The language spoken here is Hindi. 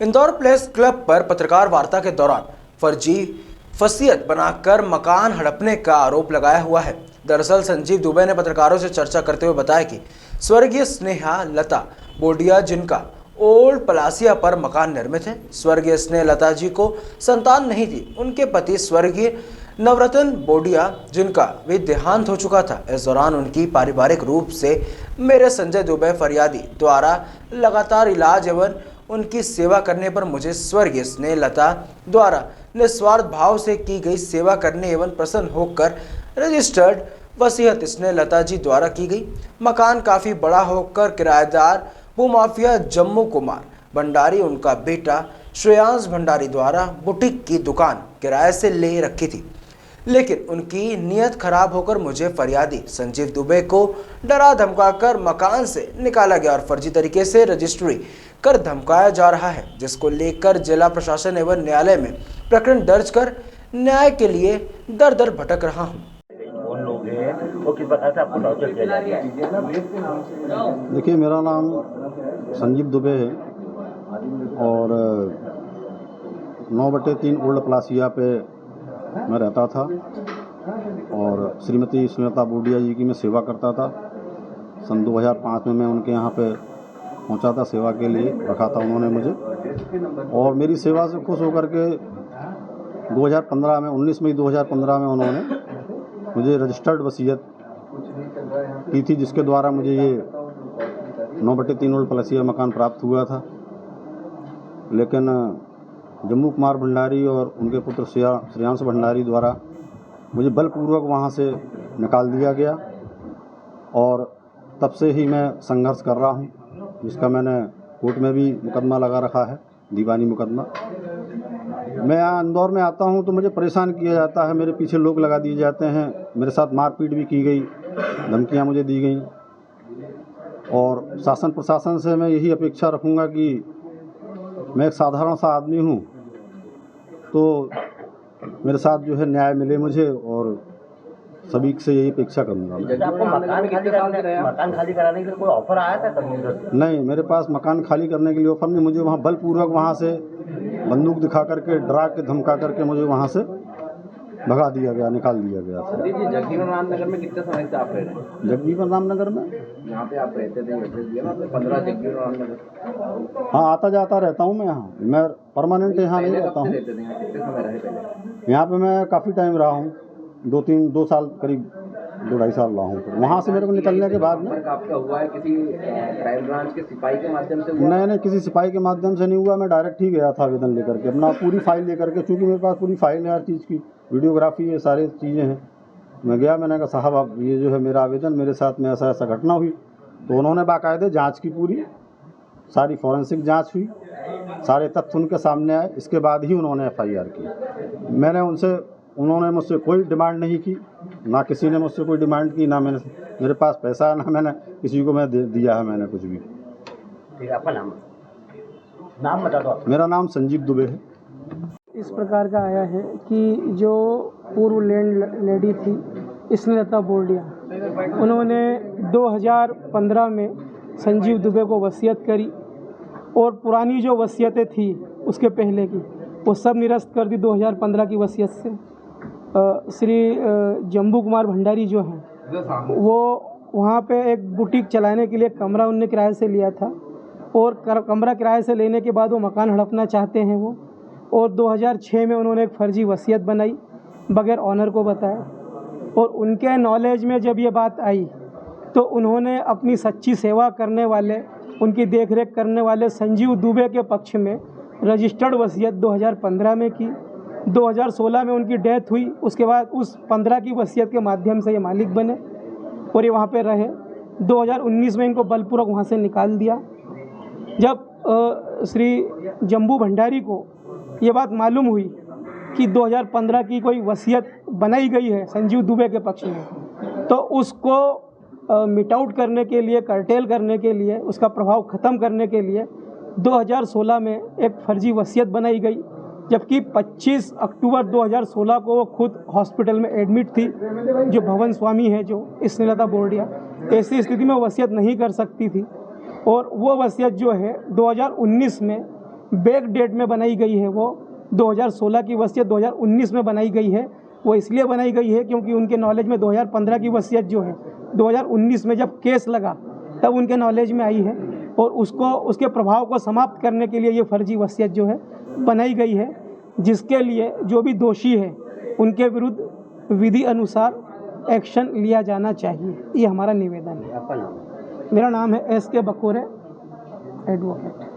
इंदौर प्रेस क्लब पर पत्रकार वार्ता के दौरान फर्जी वसीयत बनाकर मकान हड़पने का आरोप लगाया हुआ है। दरअसल संजीव दुबे ने पत्रकारों से चर्चा करते हुए बताया कि स्वर्गीय स्नेहा लता बोडिया, जिनका ओल्ड पलासिया पर मकान निर्मित है, स्वर्गीय स्नेह लता जी को संतान नहीं थी। उनके पति स्वर्गीय नवरत्न बोडिया, जिनका भी देहांत हो चुका था। इस दौरान उनकी पारिवारिक रूप से मेरे संजय दुबे फरियादी द्वारा लगातार इलाज एवं उनकी सेवा करने पर मुझे स्वर्गीय स्नेह लता द्वारा निस्वार्थ भाव से की गई सेवा करने एवं प्रसन्न होकर रजिस्टर्ड वसीयत स्नेह लता जी द्वारा की गई। मकान काफ़ी बड़ा होकर किराएदार भूमाफिया जम्मू कुमार भंडारी, उनका बेटा श्रेयांश भंडारी द्वारा बुटीक की दुकान किराए से ले रखी थी, लेकिन उनकी नीयत खराब होकर मुझे फरियादी संजीव दुबे को डरा धमकाकर मकान से निकाला गया और फर्जी तरीके से रजिस्ट्री कर धमकाया जा रहा है, जिसको लेकर जिला प्रशासन एवं न्यायालय में प्रकरण दर्ज कर न्याय के लिए दर दर भटक रहा हूँ। देखिए, मेरा नाम संजीव दुबे है और 9/3 ओल्ड पलासिया पे मैं रहता था और श्रीमती स्नेहा बोडिया जी की मैं सेवा करता था। सन 2005 में मैं उनके यहाँ पे पहुँचा था, सेवा के लिए रखा था उन्होंने मुझे, और मेरी सेवा से खुश होकर के 2015 में 19 मई 2015 में उन्होंने मुझे रजिस्टर्ड वसीयत की थी, जिसके द्वारा मुझे ये 9/3 ओल्ड पलासिया मकान प्राप्त हुआ था। लेकिन जम्मू कुमार भंडारी और उनके पुत्र श्रेयांश भंडारी द्वारा मुझे बलपूर्वक वहाँ से निकाल दिया गया और तब से ही मैं संघर्ष कर रहा हूँ, जिसका मैंने कोर्ट में भी मुकदमा लगा रखा है, दीवानी मुकदमा। मैं यहाँ इंदौर में आता हूँ तो मुझे परेशान किया जाता है, मेरे पीछे लोग लगा दिए जाते हैं, मेरे साथ मारपीट भी की गई, धमकियाँ मुझे दी गई। और शासन प्रशासन से मैं यही अपेक्षा रखूँगा कि मैं एक साधारण सा आदमी हूँ, तो मेरे साथ जो है न्याय मिले मुझे, और सभी से यही अपेक्षा करूँगा। आपको मकान खाली कराने के लिए कोई ऑफर आया था तब? नहीं, मेरे पास मकान खाली करने के लिए ऑफर नहीं, मुझे वहाँ बलपूर्वक वहाँ से बंदूक दिखा करके, डरा के, धमका करके मुझे वहाँ से भगा दिया गया, निकाल दिया गया था। जगजीवन रामनगर में कितने समय से आप रह रहे हैं? जगजीवन रामनगर में यहाँ पे आप रहते थे, एड्रेस दिया ना 15 जगजीवन रामनगर। हाँ, आता जाता रहता हूँ मैं यहाँ, मैं परमानेंट यहाँ नहीं रहता हूँ। कितने समय रहे पहले? यहाँ पे मैं काफ़ी टाइम रहा हूँ, 2 साल करीब, 2-2.5 साल रहा हूँ। वहाँ से मेरे को निकलने के बाद में आपका हुआ है किसी क्राइम ब्रांच के सिपाही के माध्यम से? नहीं, किसी सिपाही के माध्यम से नहीं हुआ, मैं डायरेक्ट ही गया था आवेदन लेकर के, अपना पूरी फाइल लेकर के, चूँकि मेरे पास पूरी फाइल है हर चीज़ की, वीडियोग्राफी है, सारी चीज़ें हैं। मैं गया, मैंने कहा साहब आप ये जो है मेरा आवेदन, मेरे साथ में ऐसा ऐसा घटना हुई, तो उन्होंने बाकायदे जाँच की, पूरी सारी फॉरेंसिक जाँच हुई, सारे तथ्य उनके सामने आए, इसके बाद ही उन्होंने FIR की। उन्होंने मुझसे कोई डिमांड नहीं की, ना किसी ने मुझसे कोई डिमांड की, ना मेरे पास पैसा है, ना मैंने किसी को मैं दिया है मैंने कुछ भी। ठीक है, आपका नाम बता दो। मेरा नाम संजीव दुबे है। इस प्रकार का आया है कि जो पूर्व लैंड लेडी थी स्नेहा बोडिया, उन्होंने 2015 में संजीव दुबे को वसीयत करी और पुरानी जो वसीयतें थी उसके पहले की वो सब निरस्त कर दी 2015 की वसीयत से। श्री जम्बू कुमार भंडारी जो हैं वो वहाँ पे एक बुटीक चलाने के लिए कमरा उनने किराए से लिया था, और कमरा किराए से लेने के बाद वो मकान हड़पना चाहते हैं वो, और 2006 में उन्होंने एक फर्जी वसीयत बनाई बगैर ऑनर को बताया, और उनके नॉलेज में जब ये बात आई तो उन्होंने अपनी सच्ची सेवा करने वाले, उनकी देखरेख करने वाले संजीव दुबे के पक्ष में रजिस्टर्ड वसीयत 2015 में की। 2016 में उनकी डेथ हुई, उसके बाद उस 15 की वसीयत के माध्यम से ये मालिक बने और ये वहाँ पे रहे। 2019 में इनको बलपूर्वक वहाँ से निकाल दिया। जब श्री जम्बू भंडारी को ये बात मालूम हुई कि 2015 की कोई वसीयत बनाई गई है संजीव दुबे के पक्ष में, तो उसको मिट आउट करने के लिए, कर्टेल करने के लिए, उसका प्रभाव ख़त्म करने के लिए 2016 में एक फर्जी वसीयत बनाई गई, जबकि 25 अक्टूबर 2016 को वो खुद हॉस्पिटल में एडमिट थी, जो भवन स्वामी है जो स्नेहा बोडिया, ऐसी स्थिति में वसीयत नहीं कर सकती थी। और वो वसीयत जो है 2019 में बैक डेट में बनाई गई है, वो 2016 की वसीयत 2019 में बनाई गई है। वो इसलिए बनाई गई है क्योंकि उनके नॉलेज में 2015 की वसीयत जो है 2019 में जब केस लगा तब उनके नॉलेज में आई है, और उसके प्रभाव को समाप्त करने के लिए ये फर्जी वसीयत जो है बनाई गई है, जिसके लिए जो भी दोषी है उनके विरुद्ध विधि अनुसार एक्शन लिया जाना चाहिए। ये हमारा निवेदन है। आपका नाम? मेरा नाम है SK बकोरे, एडवोकेट।